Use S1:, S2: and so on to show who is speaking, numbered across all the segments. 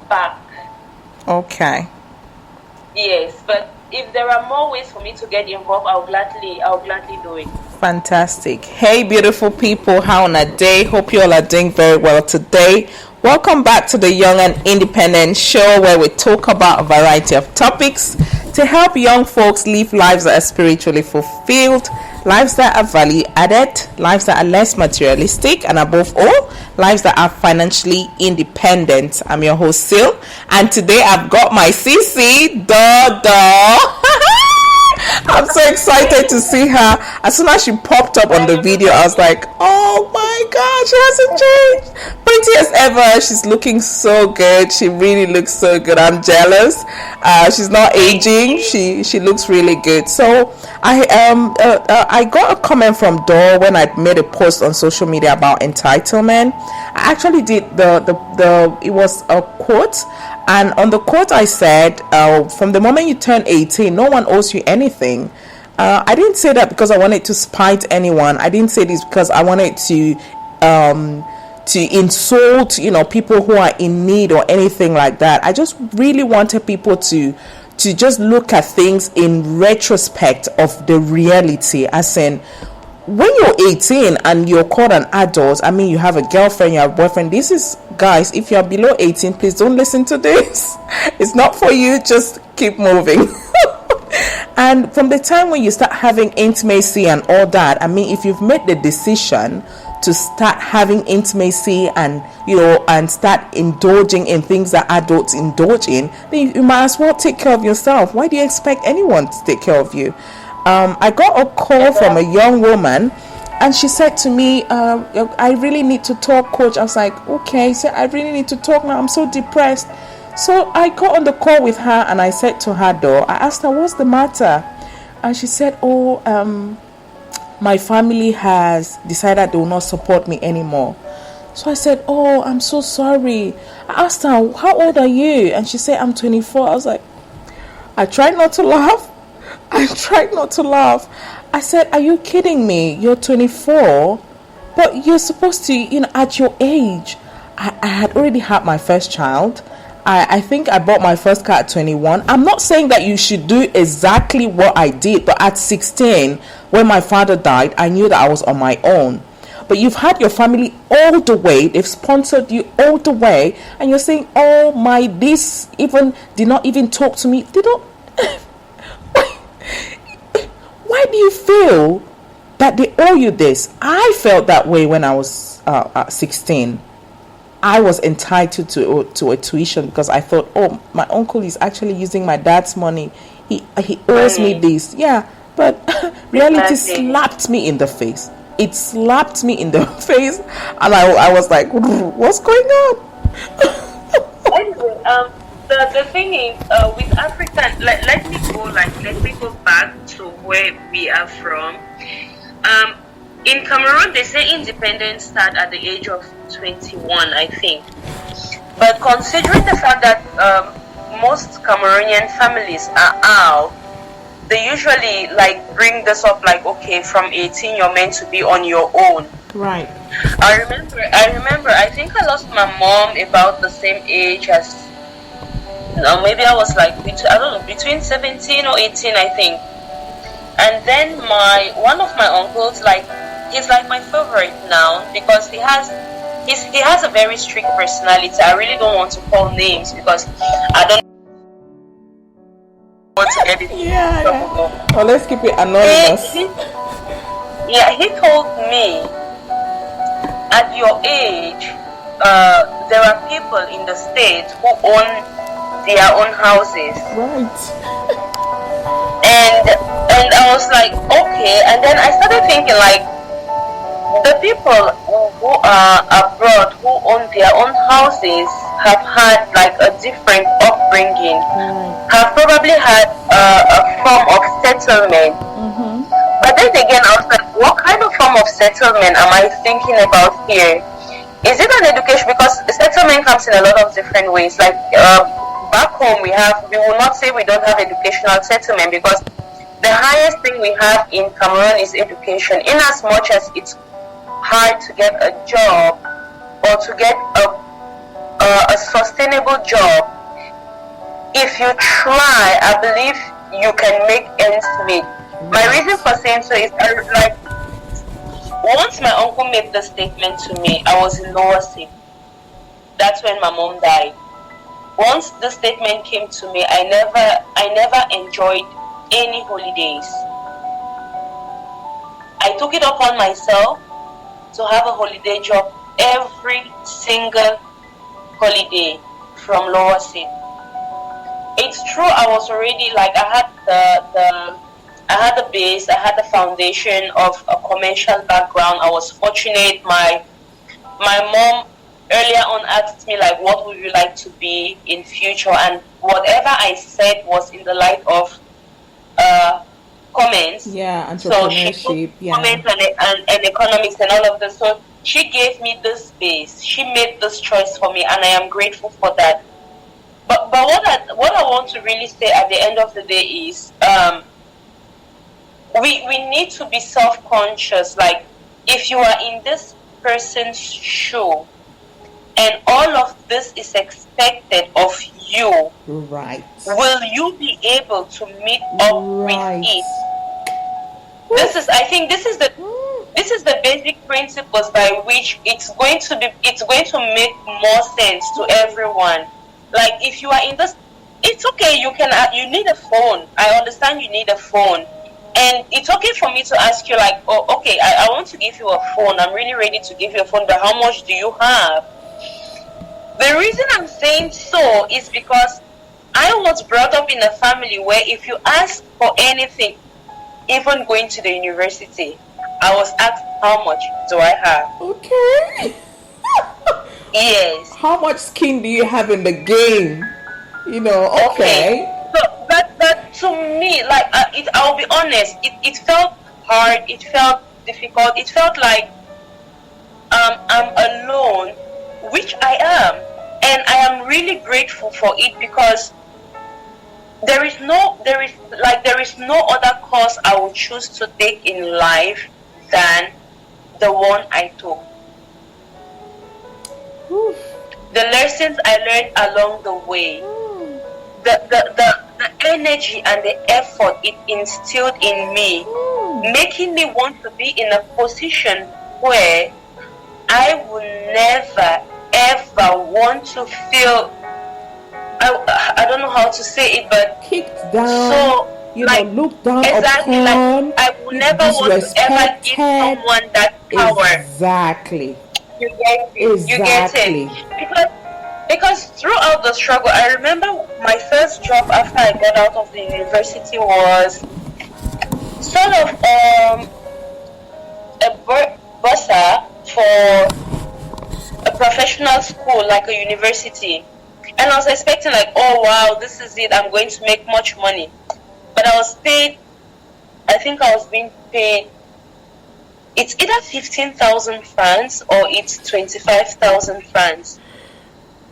S1: back.
S2: Okay.
S1: Yes, but if there are more ways for me to get involved, I'll gladly do it.
S2: Fantastic. Hey, beautiful people, how on a day? Hope you all are doing very well today. Welcome back to the Young and Independent Show, where we talk about a variety of topics to help young folks live lives that are spiritually fulfilled, lives that are value added, lives that are less materialistic, and above all, lives that are financially independent. I'm your host, Sil, and today I've got my CC, Dodo. I'm so excited to see her. As soon as she popped up on the video, I was like, oh my god, she hasn't changed. Pretty as ever. She's looking so good. She really looks so good. I'm jealous. She's not aging. She looks really good. So I got a comment from Dor when I made a post on social media about entitlement. I actually did it was a quote. And on the quote I said, from the moment you turn 18, no one owes you anything. I didn't say that because I wanted to spite anyone. I didn't say this because I wanted to insult, people who are in need or anything like that. I just really wanted people to just look at things in retrospect of the reality, as in, when you're 18 and you're called an adult, I mean, you have a girlfriend, you have a boyfriend. This is, guys, if you're below 18, please don't listen to this. It's not for you. Just keep moving. And from the time when you start having intimacy and all that, I mean, if you've made the decision to start having intimacy and, and start indulging in things that adults indulge in, then you might as well take care of yourself. Why do you expect anyone to take care of you? I got a call from a young woman, and she said to me, I really need to talk, coach. I was like, okay. So I really need to talk now. I'm so depressed. So I got on the call with her, and I said to her, I asked her, what's the matter? And she said, my family has decided they will not support me anymore. So I said, I'm so sorry. I asked her, how old are you? And she said, I'm 24. I was like, I tried not to laugh. I said, are you kidding me? You're 24, but you're supposed to, at your age. I had already had my first child. I think I bought my first car at 21. I'm not saying that you should do exactly what I did, but at 16, when my father died, I knew that I was on my own. But you've had your family all the way, they've sponsored you all the way, and you're saying, this even did not even talk to me. They don't. Why do you feel that they owe you this? I felt that way when I was 16. I was entitled to a tuition because I thought, my uncle is actually using my dad's money. He owes me this. Yeah, but reality slapped me in the face. It slapped me in the face, and I was like, what's going on?
S1: Anyway, the thing is, with African, let me go back to where we are from. In Cameroon, they say independence start at the age of 21, I think. But considering the fact that most Cameroonian families are out, they usually bring this up okay, from 18 you're meant to be on your own.
S2: Right.
S1: I remember. I think I lost my mom about the same age as. Maybe I was between 17 or 18, I think. And then one of my uncles, he's my favorite now because he has a very strict personality. I really don't want to call names because I don't want to get it.
S2: Yeah. Well, let's keep it anonymous.
S1: He told me, at your age, there are people in the States who own their own houses.
S2: Right.
S1: And I was like, okay. And then I started thinking the people who are abroad who own their own houses have had a different upbringing, have probably had a form of settlement. Mm-hmm. But then again, I was like, what kind of form of settlement am I thinking about here? Is it an education? Because settlement comes in a lot of different ways. Back home we will not say we don't have educational settlement because the highest thing we have in Cameroon is education, in as much as it's hard to get a job or to get a sustainable job, if you try, I believe you can make ends meet. My reason for saying so is like, once my uncle made the statement to me, I was in lower state. That's when my mom died. Once the statement came to me, I never enjoyed any holidays. I took it upon myself to have a holiday job every single holiday from lower state. It's true, I was already like, I had the base, I had the foundation of a commercial background. I was fortunate. My mom earlier on asked me like, what would you like to be in future, and whatever I said was in the light of comments.
S2: Yeah, entrepreneurship.
S1: So she put comments and economics and all of this. So she gave me this base. She made this choice for me, and I am grateful for that. But what I want to really say at the end of the day is, we need to be self-conscious. Like, if you are in this person's shoe and all of this is expected of you,
S2: right,
S1: will you be able to meet up with it? I think this is the basic principles by which it's going to make more sense to everyone. Like, if you are in this, it's okay, you need a phone. I understand you need a phone. And it's okay for me to ask you like, oh, okay, I want to give you a phone. I'm really ready to give you a phone, but how much do you have? The reason I'm saying so is because I was brought up in a family where if you ask for anything, even going to the university, I was asked, how much do I have?
S2: Okay.
S1: Yes.
S2: How much skin do you have in the game? You know, okay.
S1: So, but to me, like, I'll be honest, it felt hard, it felt difficult, it felt like I'm alone, which I am, and I am really grateful for it, because there is no other course I would choose to take in life than the one I took.
S2: Oof.
S1: The lessons I learned along the way, the energy and the effort it instilled in me, making me want to be in a position where I will never ever want to feel, I don't know how to say it, but
S2: kicked down,
S1: so,
S2: looked down
S1: exactly,
S2: upon.
S1: I will never want to ever give someone that power.
S2: Exactly.
S1: You get it.
S2: Exactly.
S1: You get it. Because throughout the struggle, I remember my first job after I got out of the university was sort of a bursar for a professional school, like a university. And I was expecting like, oh wow, this is it, I'm going to make much money. But I was paid, I think I was being paid, it's either 15,000 francs or it's 25,000 francs.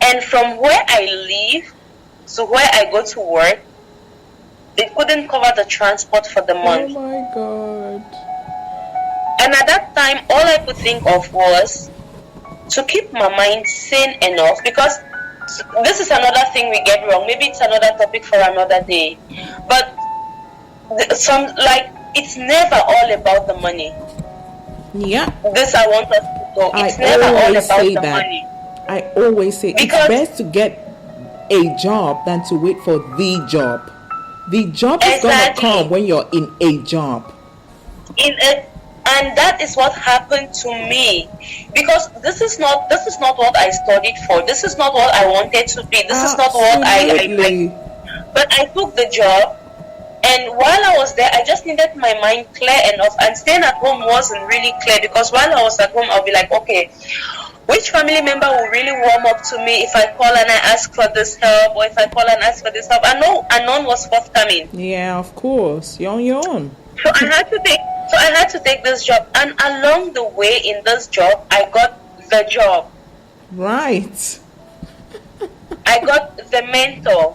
S1: And from where I live to where I go to work, they couldn't cover the transport for the month.
S2: Oh my God.
S1: And at that time, all I could think of was to keep my mind sane enough, because this is another thing we get wrong. Maybe it's another topic for another day. But it's never all about the money.
S2: Yeah.
S1: This I want us to know. It's never all about the money.
S2: I always say it's best to get a job than to wait for the job. The job is going to come when you're in a job. And that is what happened to me, because this is not what I studied for. This is not what I wanted to be. This is not what I but I took the job, and while I was there, I just needed my mind clear enough, and staying at home wasn't really clear, because while I was at home, I'll be like, okay, which family member will really warm up to me if I call and I ask for this help, or if I call and ask for this help? And none was forthcoming. Yeah, of course, you're on your own. So I had to take this job, and along the way in this job, I got the job. Right. I got the mentor.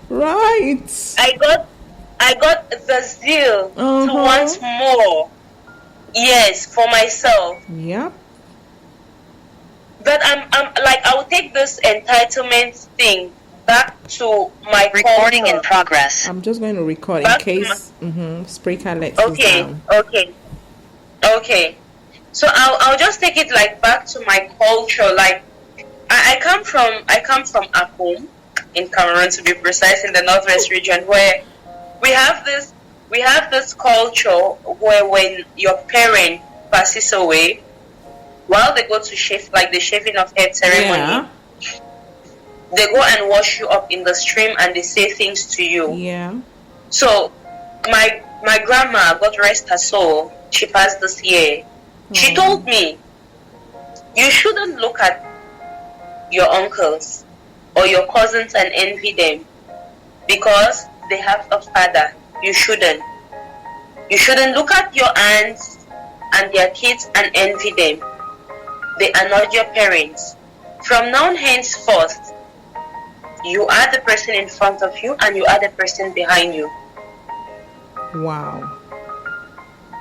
S2: Right. I got the zeal to want more. Yes, for myself. Yep.
S1: But I'm like, I will take this entitlement thing back to my
S3: Recording
S1: culture.
S3: in progress.
S2: I'm just going to record in
S1: Back to
S2: case Spreaker lets us
S1: Okay,
S2: down.
S1: okay. So I'll just take it like back to my culture. Like I come from Akum in Cameroon, to be precise, in the northwest region, where we have this culture where when your parent passes away, while they go to shave, like the shaving of head ceremony, they go and wash you up in the stream and they say things to you.
S2: Yeah.
S1: So my grandma, God rest her soul, she passed this year. She told me, you shouldn't look at your uncles or your cousins and envy them because they have a father. You shouldn't. You shouldn't look at your aunts and their kids and envy them. They are not your parents. From now henceforth, you are the person in front of you and you are the person behind you.
S2: Wow.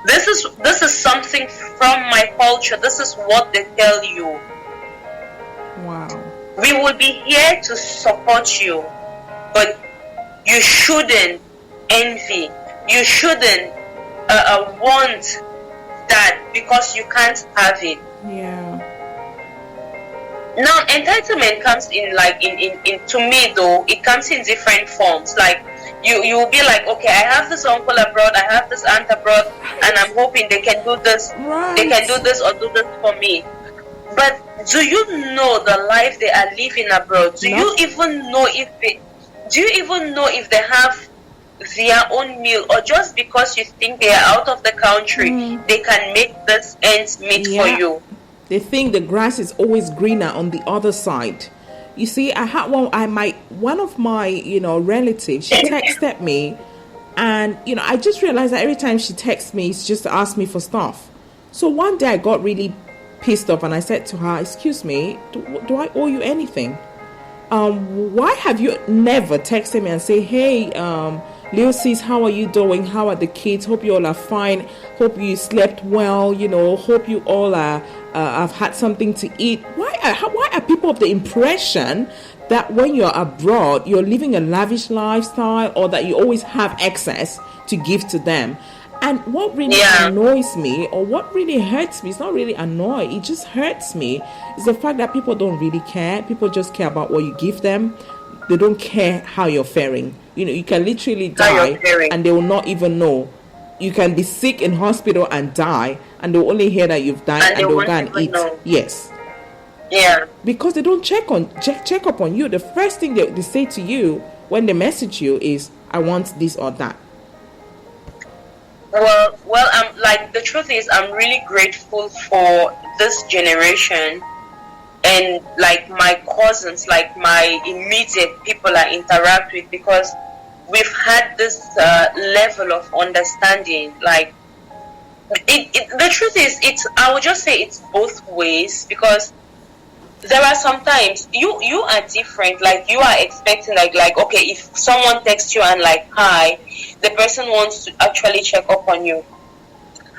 S1: This is something from my culture. This is what they tell you.
S2: Wow.
S1: We will be here to support you, but you shouldn't envy. You shouldn't want that because you can't have it.
S2: Yeah.
S1: Now, entitlement comes in like in to me though, it comes in different forms. Like you will be like, okay, I have this uncle abroad, I have this aunt abroad, and I'm hoping they can do this, they can do this or do this for me. But do you know the life they are living abroad? Do you even know if they have their own meal, or just because you think they are out of the country, they can make this ends meet for you?
S2: They think the grass is always greener on the other side. You see, I had one of my relatives. She texted me, and I just realized that every time she texts me, it's just to ask me for stuff. So one day I got really pissed off, and I said to her, "Excuse me, do I owe you anything? Why have you never texted me and say, hey, Leo says, how are you doing? How are the kids? Hope you all are fine. Hope you slept well. Hope you all have had something to eat." Why are people of the impression that when you're abroad, you're living a lavish lifestyle, or that you always have excess to give to them? And what really annoys me, or what really hurts me, it's not really annoy, it just hurts me, is the fact that people don't really care. People just care about what you give them. They don't care how you're faring. You can literally die and they will not even know. You can be sick in hospital and die, and they'll only hear that you've died, and they'll go and eat. Know. Yes.
S1: Yeah.
S2: Because they don't check up on you. The first thing they say to you when they message you is, I want this or that.
S1: Well, I'm like, the truth is, I'm really grateful for this generation and like my cousins, like my immediate people I interact with, because we've had this level of understanding. Like, the truth is, I would just say it's both ways, because there are sometimes you are different. Like, you are expecting like okay, if someone texts you and like hi, the person wants to actually check up on you.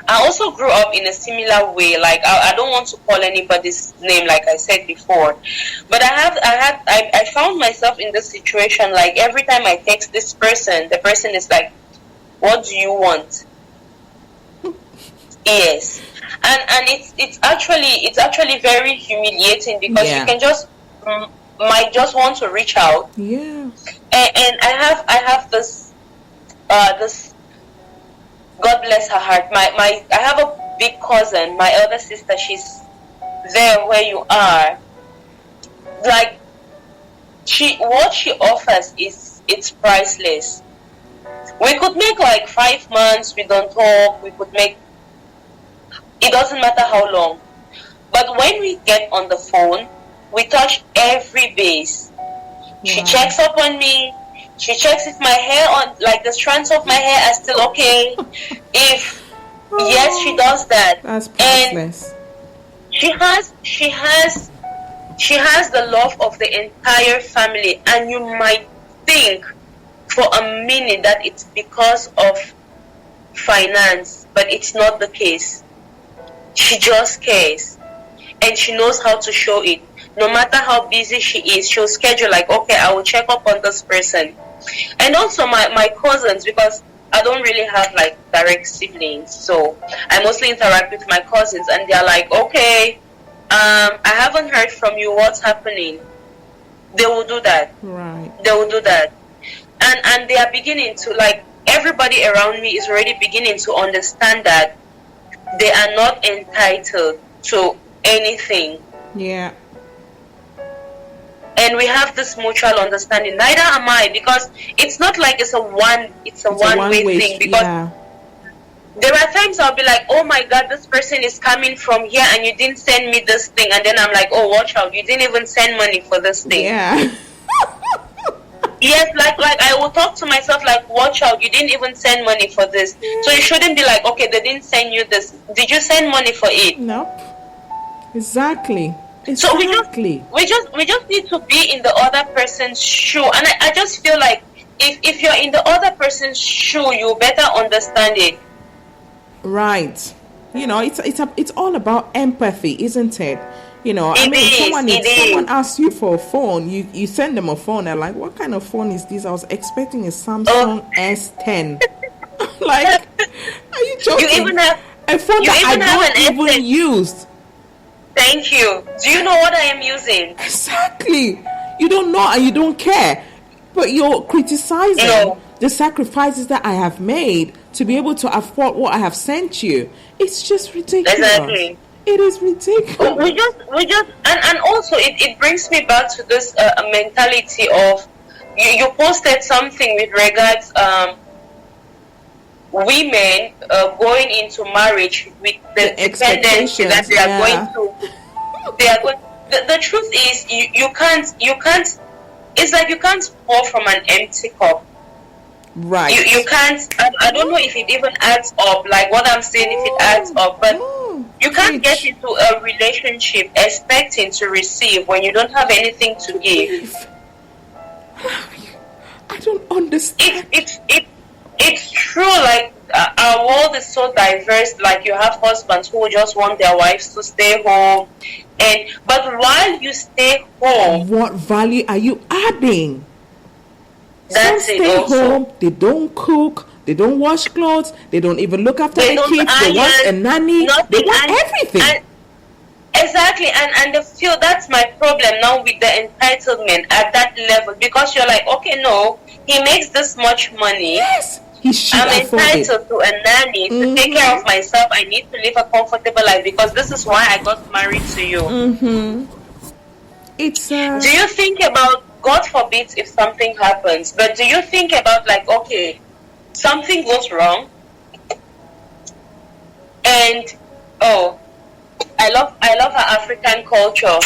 S1: I also grew up in a similar way. Like, I don't want to call anybody's name, like I said before, but I found myself in this situation. Like, every time I text this person, the person is like, "What do you want?" Yes. And it's actually very humiliating, because you can just might just want to reach out.
S2: Yeah.
S1: And I have this God bless her heart. I have a big cousin, my elder sister. She's there where you are. Like, what she offers it's priceless. We could make like 5 months we don't talk. We could make, it doesn't matter how long. But when we get on the phone, we touch every base. She checks up on me. She checks if my hair like the strands of my hair are still okay. If yes, she does that.
S2: That's priceless.
S1: And she has the love of the entire family, and you might think for a minute that it's because of finance, but it's not the case. She just cares. and she knows how to show it. No matter how busy she is, she'll schedule like, okay, I will check up on this person. And also my cousins, because I don't really have like direct siblings, so I mostly interact with my cousins, and they're like, okay, I haven't heard from you, what's happening? They will do that.
S2: Right.
S1: They will do that. And they are beginning to, like, everybody around me is already beginning to understand that they are not entitled to anything.
S2: Yeah.
S1: And we have this mutual understanding. Neither am I, because it's not like it's a one-way thing. Because there are times I'll be like, oh my God, this person is coming from here and you didn't send me this thing. And then I'm like, oh, watch out, you didn't even send money for this thing.
S2: Yeah.
S1: Yes, like I will talk to myself like, watch out, you didn't even send money for this. So you shouldn't be like, okay, they didn't send you this. Did you send money for it?
S2: No. Exactly.
S1: So we just need to be in the other person's shoe. And I just feel like if you're in the other person's shoe, you better understand it.
S2: Right. You know, it's all about empathy, isn't it? You know, someone asks you for a phone, you send them a phone, they're like, what kind of phone is this? I was expecting a Samsung S10. Like, are you joking?
S1: You even have
S2: a phone that I don't even use.
S1: Thank you. Do you know what I am using?
S2: Exactly. You don't know and you don't care. But you're criticizing the sacrifices that I have made to be able to afford what I have sent you. It's just ridiculous.
S1: Exactly.
S2: It is ridiculous.
S1: We just, and also it brings me back to this mentality of you posted something with regards women going into marriage with the dependency that they are going to. They are going. The truth is, you can't. It's like you can't pour from an empty cup.
S2: Right.
S1: You can't. I don't know if it even adds up. Like what I'm saying, if it adds up, but you can't get into a relationship expecting to receive when you don't have anything to give.
S2: I don't understand.
S1: It's true. Like our world is so diverse. Like you have husbands who just want their wives to stay home, but while you stay home,
S2: what value are you adding?
S1: That's
S2: Some stay home, they don't cook, they don't wash clothes, they don't even look after their kids, they want a nanny, they want everything.
S1: Exactly, and I feel that's my problem now with the entitlement at that level, because you're like, okay, no, he makes this much money.
S2: Yes, he should
S1: I'm
S2: afford
S1: entitled to a nanny to take care of myself. I need to live a comfortable life because this is why I got married to you.
S2: It's
S1: do you think about, God forbid if something happens, but do you think about like, okay, something goes wrong and I love our African culture.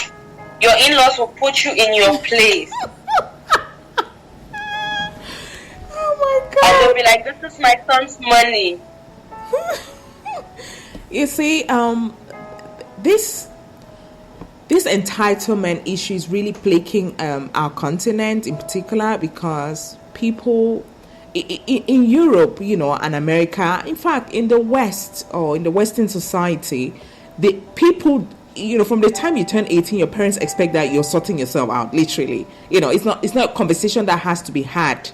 S1: Your in-laws will put you in your place.
S2: Oh my God.
S1: And they'll be like, this is my son's money.
S2: You see, this entitlement issue is really plaguing our continent in particular, because people in Europe, you know, and America, in fact, in the West or in the Western society, the people, you know, from the time you turn 18, your parents expect that you're sorting yourself out, literally. You know, it's not a conversation that has to be had.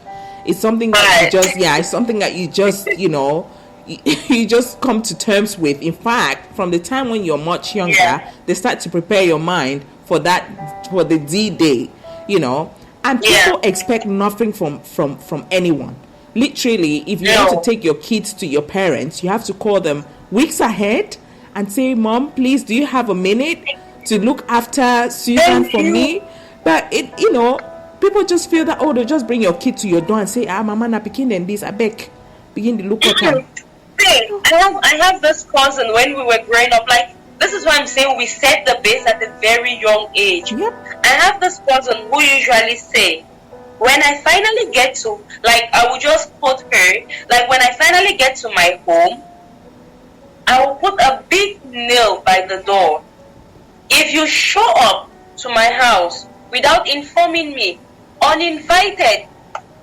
S2: It's something that it's something that you just, you know, you just come to terms with. In fact, from the time when you're much younger, they start to prepare your mind for the D-Day, you know, and people expect nothing from anyone. Literally, if you want to take your kids to your parents, you have to call them weeks ahead and say, Mom, please, do you have a minute to look after Susan for me? But you know, people just feel that, they'll just bring your kid to your door and say, Mama, na pikin and this, I beg, begin to look at them.
S1: I have this cousin when we were growing up. Like, this is why I'm saying we set the base at a very young age.
S2: Yep.
S1: I have this cousin who usually say, when I finally get to, like, I will just quote her, like, when I finally get to my home, I will put a big nail by the door. If you show up to my house without informing me, uninvited,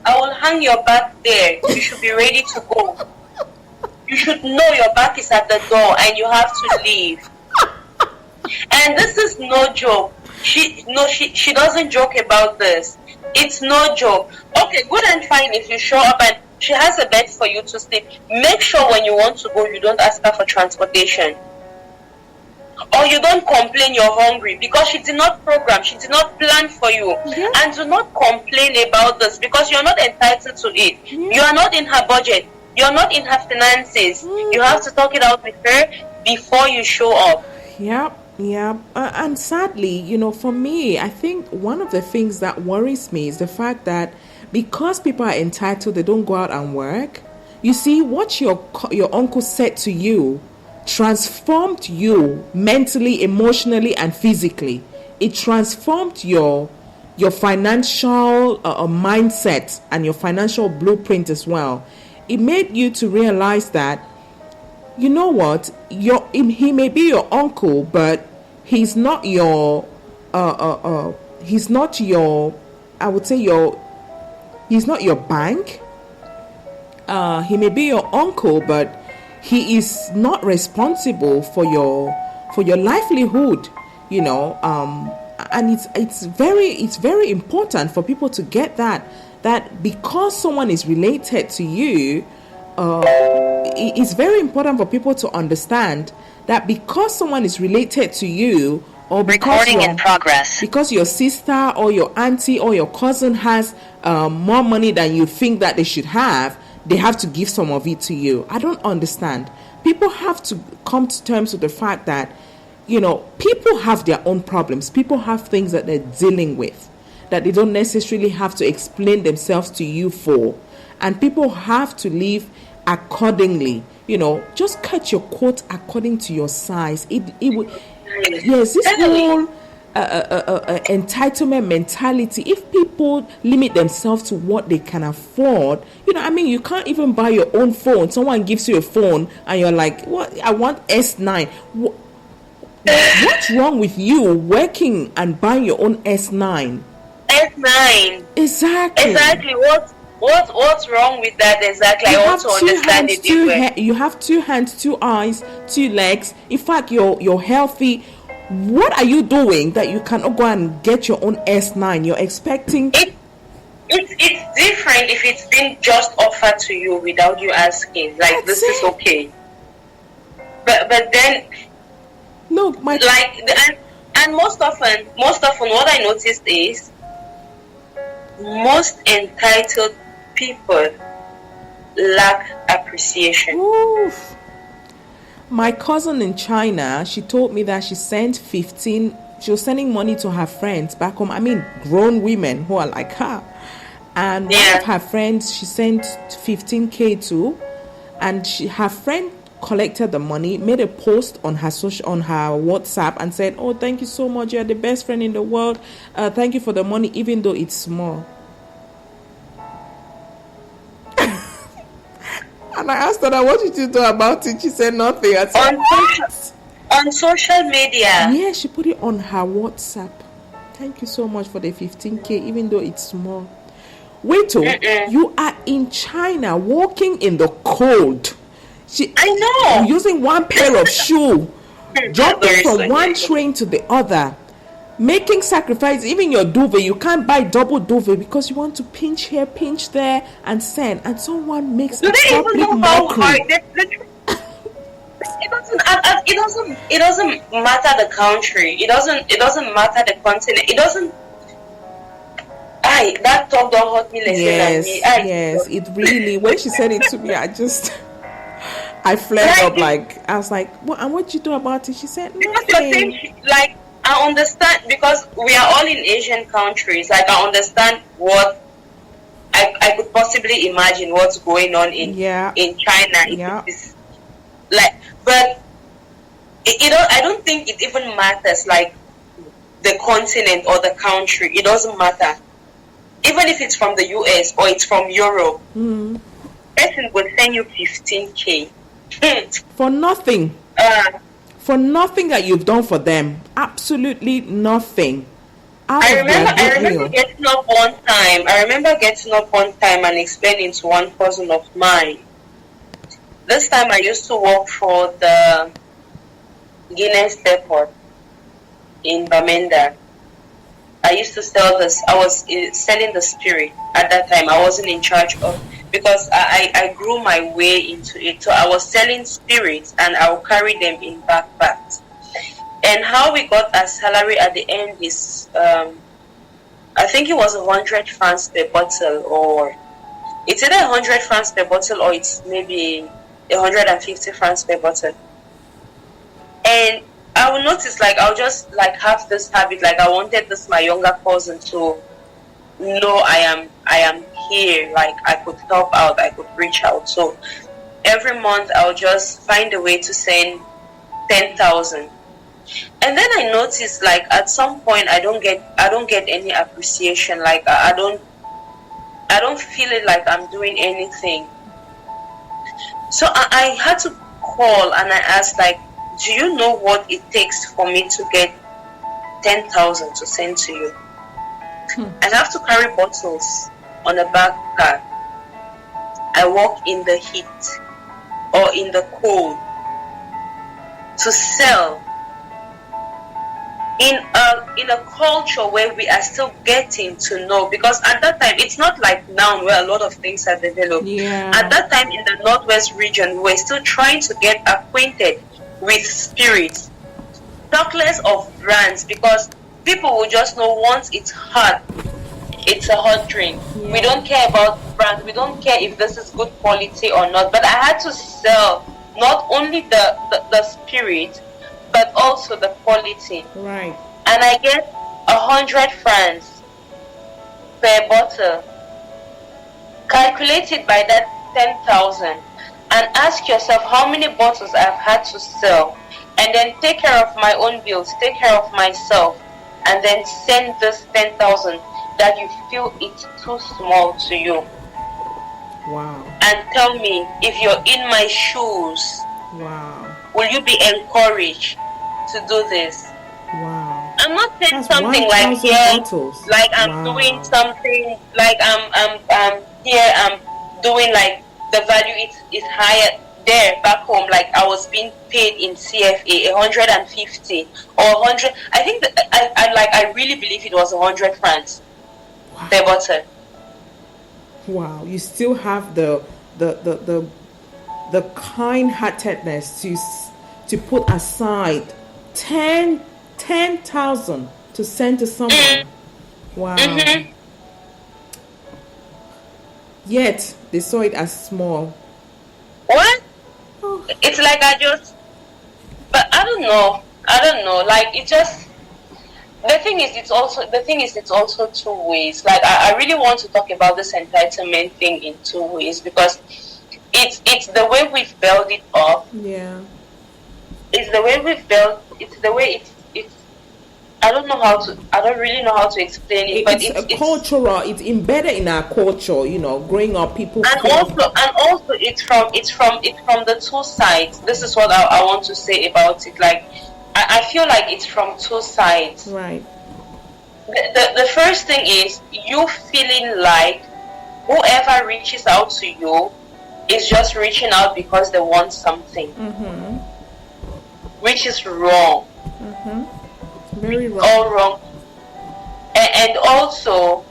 S1: I will hang your back there. You should be ready to go. You should know your back is at the door and you have to leave. And this is no joke. She doesn't joke about this. It's no joke. Okay, good and fine if you show up and she has a bed for you to sleep. Make sure when you want to go, you don't ask her for transportation. Or you don't complain you're hungry, because she did not program, she did not plan for you.
S2: Yeah.
S1: And do not complain about this, because you're not entitled to it.
S2: Yeah.
S1: You are not in her budget. You're not in her finances. You have to talk it out with her before you show up.
S2: Yeah. And sadly, for me, I think one of the things that worries me is the fact that because people are entitled, they don't go out and work. You see, what your uncle said to you transformed you mentally, emotionally, and physically. It transformed your financial mindset and your financial blueprint as well. It made you to realize that, you know what, he may be your uncle, but he's not your he's not your, I would say, he's not your bank. He may be your uncle, but he is not responsible for your livelihood, and it's very important for people to get that because someone is related to you. It's very important for people to understand that because someone is related to you, or because your sister or your auntie or your cousin has more money than you think that they should have, they have to give some of it to you. I don't understand. People have to come to terms with the fact that, people have their own problems. People have things that they're dealing with that they don't necessarily have to explain themselves to you for. And people have to live accordingly. Just cut your coat according to your size. This whole entitlement mentality. If people limit themselves to what they can afford, you can't even buy your own phone. Someone gives you a phone and you're like, what? I want S9. What's wrong with you working and buying your own S9?
S1: S9. Exactly. What's wrong with that? Exactly. I want to understand it.
S2: You have 2 hands, 2 eyes, 2 legs. In fact, you're healthy. What are you doing that you cannot go and get your own S9? You're expecting
S1: it's different if it's been just offered to you without you asking. Like, this is okay. But then
S2: no,
S1: and most often what I noticed is most entitled people lack appreciation.
S2: Oof. My cousin in China, she told me that she was sending money to her friends back home. I mean, grown women who are like her. And one of her friends, she sent 15K to, and her friend collected the money, made a post on her WhatsApp and said, "Oh, thank you so much. You're the best friend in the world. Thank you for the money, even though it's small." And I asked her, "What did you do about it?" She said nothing. I said,
S1: on social media.
S2: Yeah, she put it on her WhatsApp. "Thank you so much for the 15K, even though it's small." Wait, you are in China, walking in the cold.
S1: I know.
S2: Using one pair of shoe, jumping from one train to the other, making sacrifices. Even your duvet, you can't buy double duvet because you want to pinch here, pinch there, and send. And someone makes a public mockery.
S1: It doesn't matter the country. It doesn't matter the continent. It doesn't. That talk don't hurt me less than me.
S2: Yes, it really. When she said it to me, I flared up. I was like, "What? And what you do about it?" She said, "Nothing."
S1: I understand, because we are all in Asian countries. I understand what I could possibly imagine what's going on in China.
S2: Yeah.
S1: But I don't think it even matters. The continent or the country, it doesn't matter. Even if it's from the US or it's from Europe, person will send you 15K
S2: for nothing. For nothing that you've done for them. Absolutely nothing.
S1: I remember getting up one time and explaining to one cousin of mine. This time I used to work for the Guinness Depot. in Bamenda. I used to sell this. I was selling the spirit at that time. I wasn't in charge of, because I grew my way into it. So I was selling spirits and I would carry them in backpacks. And how we got our salary at the end is, I think it was 100 francs per bottle, or it's either 100 francs per bottle or it's maybe 150 francs per bottle. And I will notice, like, I'll just like have this habit, like I wanted this my younger cousin to know I am here, like I could help out, I could reach out. So every month I'll just find a way to send 10,000. And then I noticed, like, at some point I don't get any appreciation. Like I don't feel it like I'm doing anything. So I had to call and I asked, like, do you know what it takes for me to get 10,000 to send to you? I have to carry bottles on a backpack. I walk in the heat or in the cold to sell in a culture where we are still getting to know, because at that time it's not like now where a lot of things are developed. At that time in the Northwest region, we were still trying to get acquainted with spirits, talkless of brands, because people will just know once it's hot, it's a hot drink. We don't care about brands, we don't care if this is good quality or not. But I had to sell not only the spirit but also the quality.
S2: Right.
S1: And I get 100 francs per bottle. Calculate it by that 10,000 and ask yourself how many bottles I've had to sell, and then take care of my own bills, take care of myself, and then send this 10,000 that you feel it's too small to you.
S2: Wow.
S1: And tell me, if you're in my shoes,
S2: wow,
S1: will you be encouraged to do this?
S2: Wow.
S1: I'm not saying
S2: That's
S1: something like here,
S2: bottles.
S1: like I'm doing something, like I'm here, I'm doing like the value is higher there back home. Like I was being paid in CFA 150 or 100. I think that I really believe it was 100 francs per bottle.
S2: Wow, you still have the kind-heartedness to put aside 10,000 to send to someone. Wow. Yet they saw it as small.
S1: What? Oh. It's like but I don't know. Like it just. The thing is, it's also two ways. Like I really want to talk about this entitlement thing in two ways, because it's the way we've built it up.
S2: Yeah.
S1: It's the way we've built. It's the way it's. I don't really know how to explain it, but it's
S2: cultural. It's embedded in our culture. You know, growing up, people.
S1: And also, it's from the two sides. This is what I want to say about it. Like, I feel like it's from two sides.
S2: Right.
S1: The first thing is you feeling like whoever reaches out to you is just reaching out because they want something, which is wrong.
S2: Very wrong.
S1: All wrong. And also,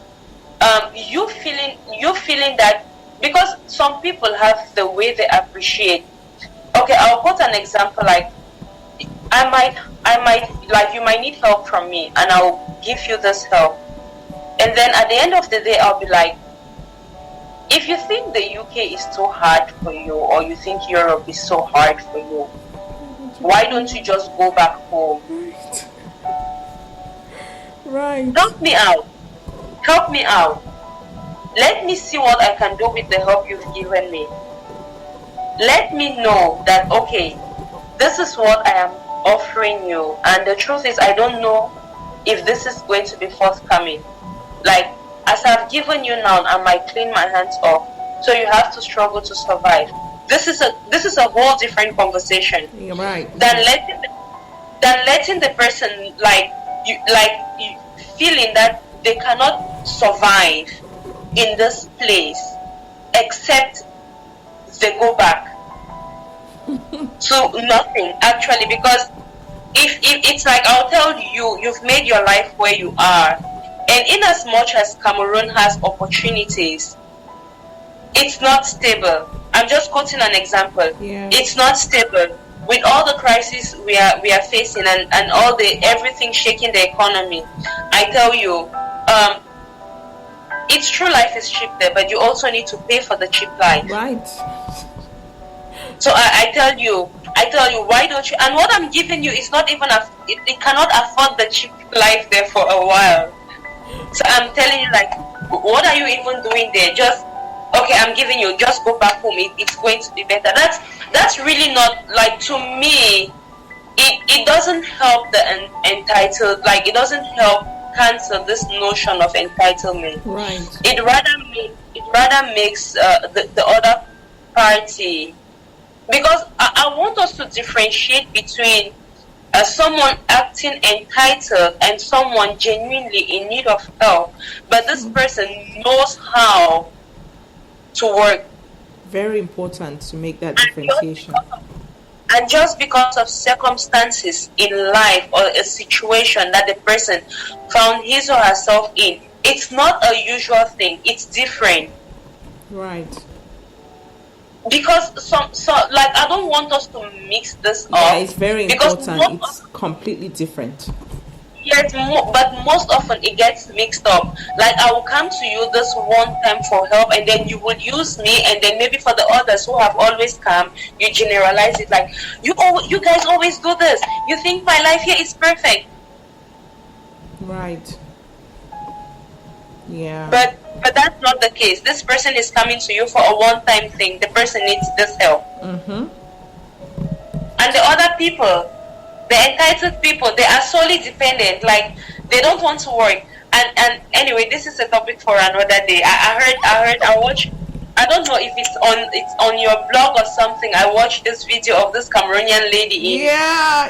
S1: you feeling that, because some people have the way they appreciate. Okay, I'll put an example. Like, I might like, you might need help from me and I'll give you this help, and then at the end of the day I'll be like, if you think the UK is too hard for you, or you think Europe is so hard for you, why don't you just go back home?
S2: Right.
S1: Help me out. Let me see what I can do with the help you've given me. Let me know that, okay, this is what I am offering you, and the truth is I don't know if this is going to be forthcoming. Like, as I've given you now, I might clean my hands off, so you have to struggle to survive. This is a whole different conversation.
S2: You're right.
S1: Than letting the person you feeling that they cannot survive in this place except they go back to nothing, actually, because if it's like, I'll tell you, you've made your life where you are, and in as much as Cameroon has opportunities, it's not stable. I'm just quoting an example.
S2: Yeah.
S1: It's not stable with all the crises we are facing, and all the everything shaking the economy. I tell you, it's true, life is cheap there, but you also need to pay for the cheap life.
S2: Right.
S1: So I tell you, why don't you? And what I'm giving you is not even it cannot afford the cheap life there for a while. So I'm telling you, like, what are you even doing there? Just, okay, I'm giving you, just go back home. It's going to be better. That's really not, like, to me, it doesn't help the entitled, like, it doesn't help cancel this notion of entitlement.
S2: Right.
S1: It rather makes the other party, because I want us to differentiate between someone acting entitled and someone genuinely in need of help, but this person knows how to work.
S2: Very important to make that differentiation.
S1: And just because of circumstances in life or a situation that the person found his or herself in, it's not a usual thing. It's different.
S2: Right.
S1: Because so like, I don't want us to mix this up.
S2: Yeah, it's very important. It's completely different.
S1: Yes, but most often it gets mixed up. Like, I will come to you this one time for help, and then you will use me, and then maybe for the others who have always come, you generalize it like, you guys always do this. You think my life here is perfect.
S2: Right. Yeah.
S1: But that's not the case. This person is coming to you for a one-time thing. The person needs this help.
S2: Mm-hmm.
S1: And the other people, the entitled people, they are solely dependent. Like, they don't want to work. And anyway, this is a topic for another day. I watched, I don't know if it's on your blog or something. I watched this video of this Cameroonian lady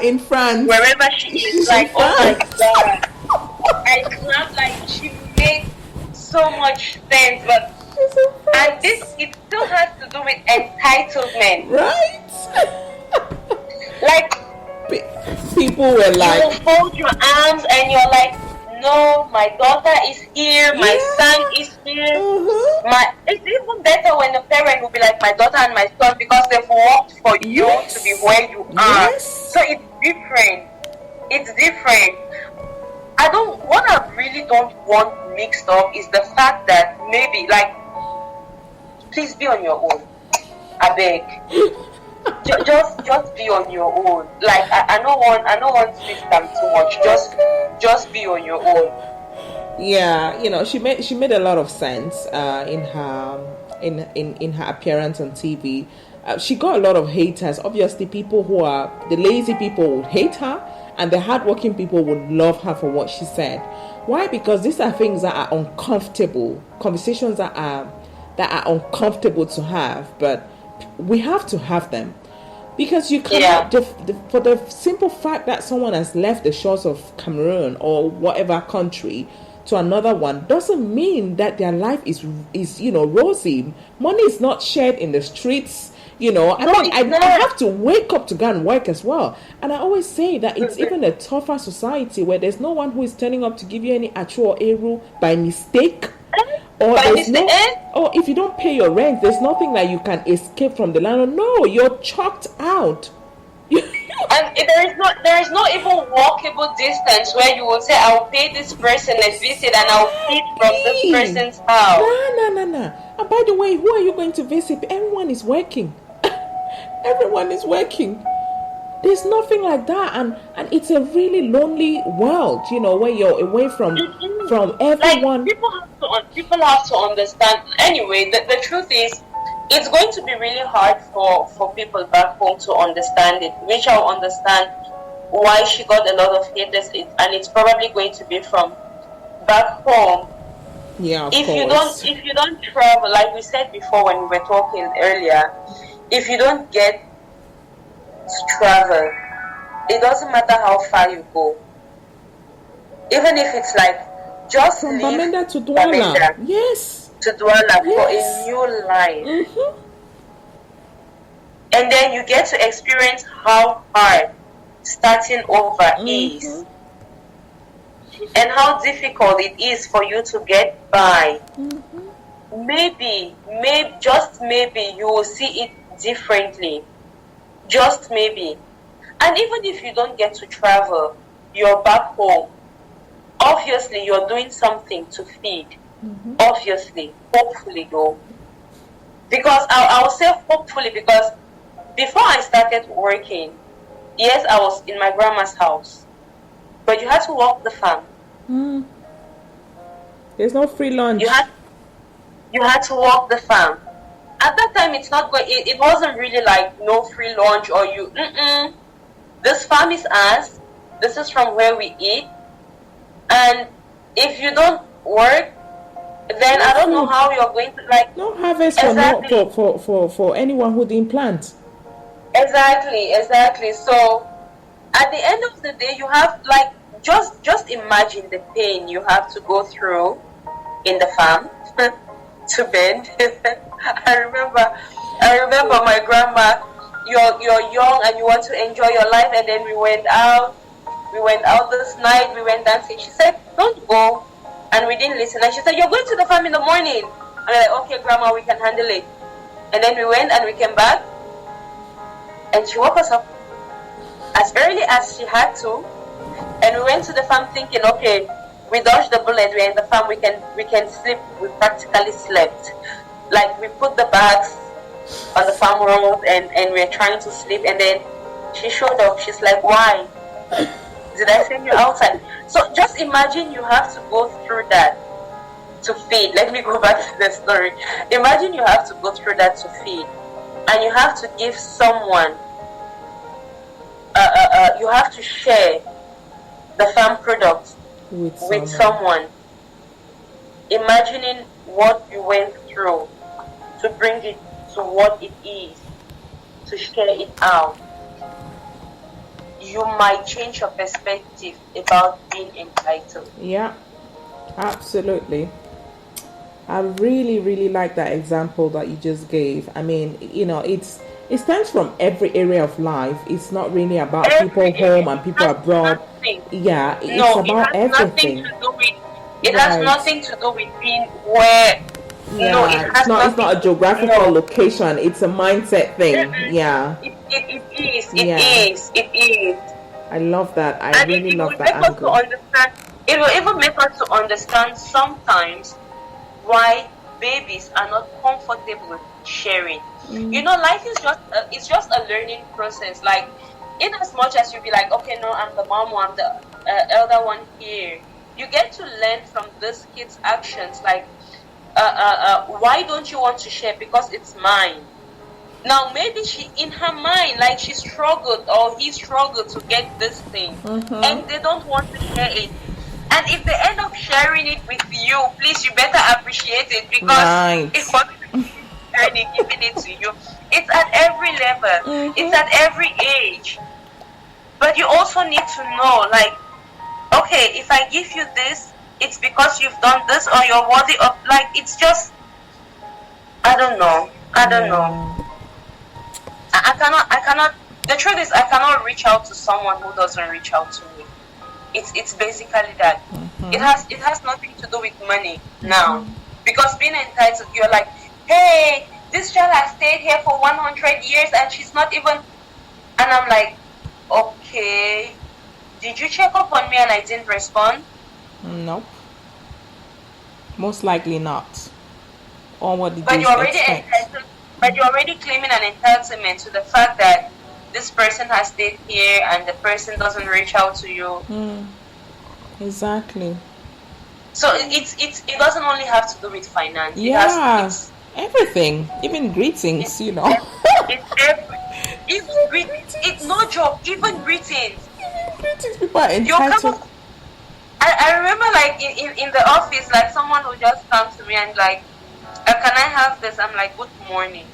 S2: in France,
S1: wherever she is. Like, oh my God, I clapped. Like, she made so much sense. But and this, it still has to do with entitlement,
S2: right?
S1: Like,
S2: people were like,
S1: you fold your arms and you're like, no, my daughter is here, my son is here. It's even better when a parent will be like, my daughter and my son, because they've worked for you to be where you are. So it's different. What I really don't want mixed up is the fact that maybe, like, please be on your own. I beg. Just be on your own. Like, I don't want to fix them too much. Just be on your own.
S2: Yeah, she made a lot of sense in her appearance on TV. She got a lot of haters. Obviously, people who are the lazy people would hate her, and the hardworking people would love her for what she said. Why? Because these are things that are uncomfortable, conversations that are uncomfortable to have, but we have to have them, because you cannot for the simple fact that someone has left the shores of Cameroon or whatever country to another one doesn't mean that their life is rosy. Money is not shared in the streets. I have to wake up to go and work as well. And I always say that it's even a tougher society where there's no one who is turning up to give you any atu or eru by mistake. Or if you don't pay your rent, there's nothing like you can escape from the landlord. No, you're chucked out.
S1: And there is no even walkable distance where you will say, I'll pay this person a visit and I'll eat from this person's house.
S2: No. And by the way, who are you going to visit? Everyone is working. Everyone is working. There's nothing like that, and it's a really lonely world, where you're away from everyone.
S1: Like, people have to understand. Anyway, the truth is, it's going to be really hard for people back home to understand it, which I'll understand why she got a lot of haters, and it's probably going to be from back home.
S2: Yeah, of
S1: course. If you don't travel, like we said before when we were talking earlier, if you don't get to travel, it doesn't matter how far you go. Even if it's like just
S2: from
S1: leave
S2: Bamenda to Douala.
S1: To Douala for a new life.
S2: Mm-hmm.
S1: And then you get to experience how hard starting over is, and how difficult it is for you to get by. Maybe, just maybe you will see it differently. Just maybe. And even if you don't get to travel, you're back home. Obviously, you're doing something to feed. Obviously, hopefully though. Because I'll say hopefully, because before I started working, yes, I was in my grandma's house. But you had to walk the farm.
S2: There's no free lunch.
S1: You had to walk the farm. At that time, it wasn't really like no free lunch or you. This farm is ours. This is from where we eat. And if you don't work, then I don't know how you're going to like.
S2: No harvest for anyone who didn't plant.
S1: Exactly. So at the end of the day, you have like just imagine the pain you have to go through in the farm to bend. I remember my grandma. You're young and you want to enjoy your life, and then we went out this night. We went dancing. She said, "Don't go," and we didn't listen. And she said, "You're going to the farm in the morning." I'm like, "Okay, grandma, we can handle it." And then we went and we came back, and she woke us up as early as she had to, and we went to the farm thinking, okay, we dodged the bullet. We're in the farm. We can sleep. We practically slept. Like we put the bags on the farm road and we're trying to sleep, and then she showed up. She's like, "Why did I send you outside?" So just imagine you have to go through that to feed. Let me go back to the story. Imagine you have to go through that to feed, and you have to give someone you have to share the farm product with someone. Imagining what you went through to bring it to what it is, to share it out, you might change your perspective about being entitled.
S2: Yeah, absolutely. I really like that example that you just gave. I mean, it stems from every area of life. It's not really about people home and people abroad. Yeah, it's about everything.
S1: It has nothing to do with being where.
S2: Yeah, no, it's not a geographical location. It's a mindset thing. Yeah.
S1: It is.
S2: I love that. I really love that angle.
S1: It will even make us to understand sometimes why babies are not comfortable with sharing. Life is just a learning process. Like, in as much as you be like, okay, no, I'm the mom, or I'm the elder one here, you get to learn from this kid's actions. Like, why don't you want to share? Because it's mine. Now maybe she, in her mind, like she struggled or he struggled to get this thing, and they don't want to share it. And if they end up sharing it with you, please, you better appreciate it, because it's what they're giving it to you. It's at every level. It's at every age. But you also need to know, like, okay, if I give you this, it's because you've done this, or you're worthy of, like, it's just, I don't know. I cannot, the truth is, I cannot reach out to someone who doesn't reach out to me. It's basically that. It has nothing to do with money now. Because being entitled, you're like, hey, this child has stayed here for 100 years and she's not even, and I'm like, okay, did you check up on me and I didn't respond?
S2: Nope. Most likely not. Or what did
S1: but
S2: you
S1: you're already
S2: expect?
S1: entitled, but you're already claiming an entitlement to the fact that this person has stayed here and the person doesn't reach out to you.
S2: Exactly.
S1: So it doesn't only have to do with finance.
S2: Yeah, everything, even greetings,
S1: It's no joke. Even greetings.
S2: People are entitled.
S1: I remember, like, in the office, like, someone would just come to me and like, can I have this? I'm like, good morning.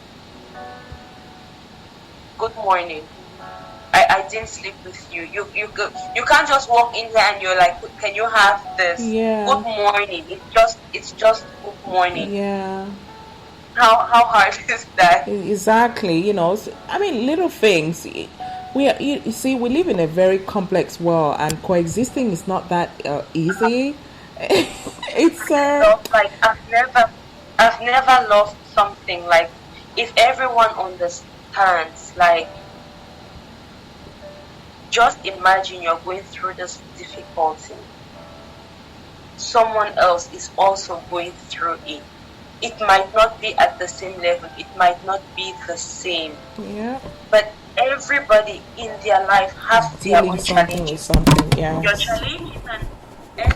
S1: Good morning. I didn't sleep with you. You can't just walk in here and you're like, can you have this?
S2: Yeah.
S1: Good morning. It's just good morning.
S2: Yeah.
S1: How hard is that?
S2: Exactly. I mean, little things. You see, we live in a very complex world, and coexisting is not that easy. It's
S1: Like I've never lost something. Like if everyone understands, like just imagine you're going through this difficulty. Someone else is also going through it. It might not be at the same level. It might not be the same.
S2: Yeah.
S1: But everybody in their life has their own challenges.
S2: Yeah.
S1: Your challenge is an S.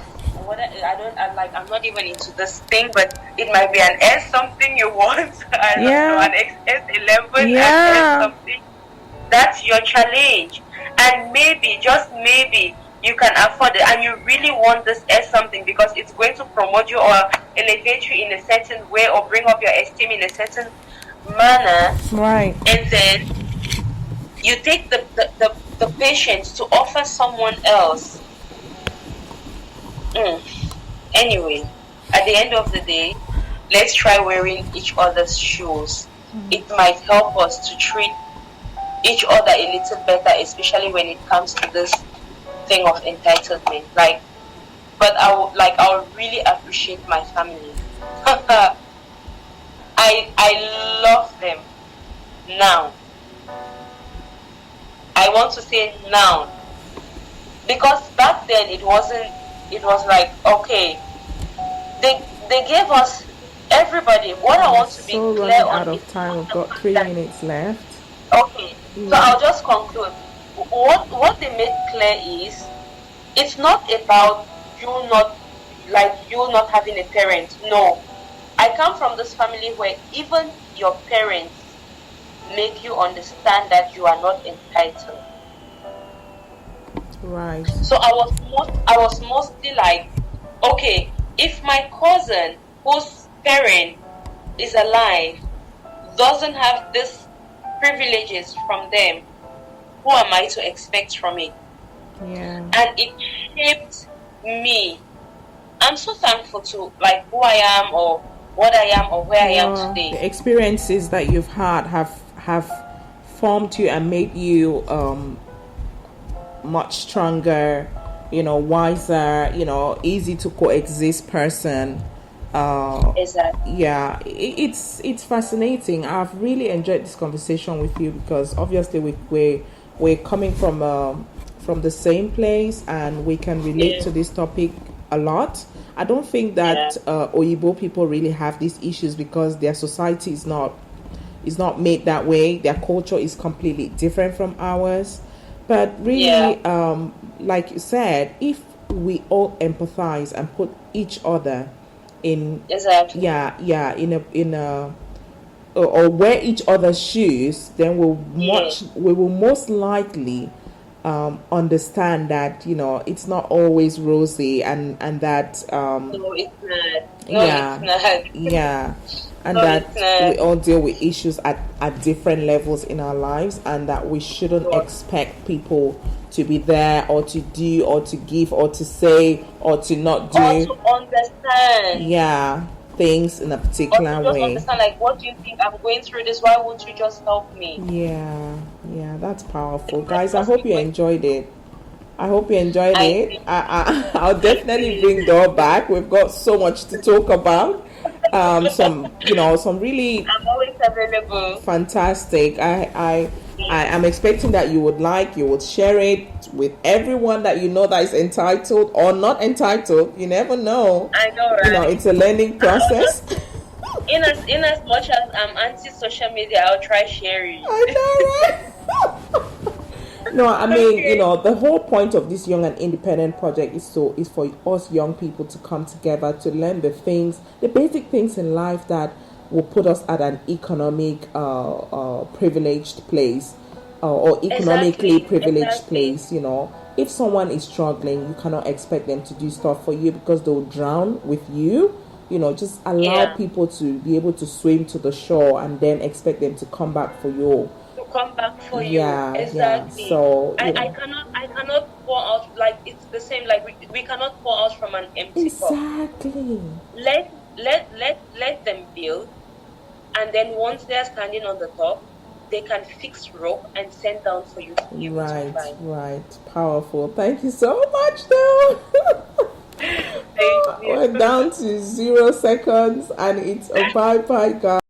S1: I'm not even into this thing, but it might be an S something you want. I don't know, an S11, an S something. That's your challenge. And maybe, just maybe, you can afford it, and you really want this as something because it's going to promote you or elevate you in a certain way or bring up your esteem in a certain manner.
S2: Right.
S1: And then you take the patience to offer someone else. Anyway, at the end of the day, let's try wearing each other's shoes. It might help us to treat each other a little better, especially when it comes to this thing of entitlement. But I would really appreciate my family. I love them now. I want to say now, because back then it was like, okay, they gave us everybody. What I want to be clear on
S2: out of time. We've got 3 minutes left.
S1: Okay, so I'll just conclude. What they made clear is, it's not about you not having a parent. No, I come from this family where even your parents make you understand that you are not entitled.
S2: Right.
S1: So I was mostly like, okay, if my cousin whose parent is alive doesn't have this privileges from them, who am I to expect from it?
S2: Yeah.
S1: And it shaped me. I'm so thankful to who I am or what I am or where I am today.
S2: The experiences that you've had have formed you and made you much stronger, wiser, easy to coexist person.
S1: Exactly.
S2: Yeah, it's fascinating. I've really enjoyed this conversation with you because obviously we're coming from the same place and we can relate to this topic a lot. I don't think that Oyibo people really have these issues because their society is not made that way. Their culture is completely different from ours. But really, like you said, if we all empathize and put each other in in a or wear each other's shoes, then we will most likely understand that it's not always rosy and that
S1: no, it's not.
S2: And that we all deal with issues at different levels in our lives, and that we shouldn't expect people to be there or to do or to give or to say or to not do
S1: or to understand
S2: things in a particular
S1: or to just
S2: way.
S1: Understand, what do you think I'm going through this? Why won't you just help me?
S2: That's powerful, guys. I hope you enjoyed it. I'll definitely bring Dor back. We've got so much to talk about. Some really
S1: I'm always available.
S2: Fantastic. I am expecting that you would share it with everyone that that is entitled or not entitled. You never know.
S1: I know, right?
S2: It's a learning process.
S1: In as much as I'm anti-social media, I'll try sharing.
S2: I know, right? No, I mean, the whole point of this Young and Independent project is for us young people to come together to learn the basic things in life that will put us at an economic privileged place or economically privileged place. If someone is struggling, you cannot expect them to do stuff for you because they'll drown with you. Just allow people to be able to swim to the shore and then expect them to come back for you.
S1: Come back for you. Exactly.
S2: So
S1: I cannot pour out, it's the same, we cannot pour out from an empty cup.
S2: Exactly.
S1: Let them build, and then once they're standing on the top, they can fix rope and send down for you to be able to fly.
S2: Right. Powerful. Thank you so much, though.
S1: Thank you.
S2: We're down to 0 seconds, and it's a bye, guys.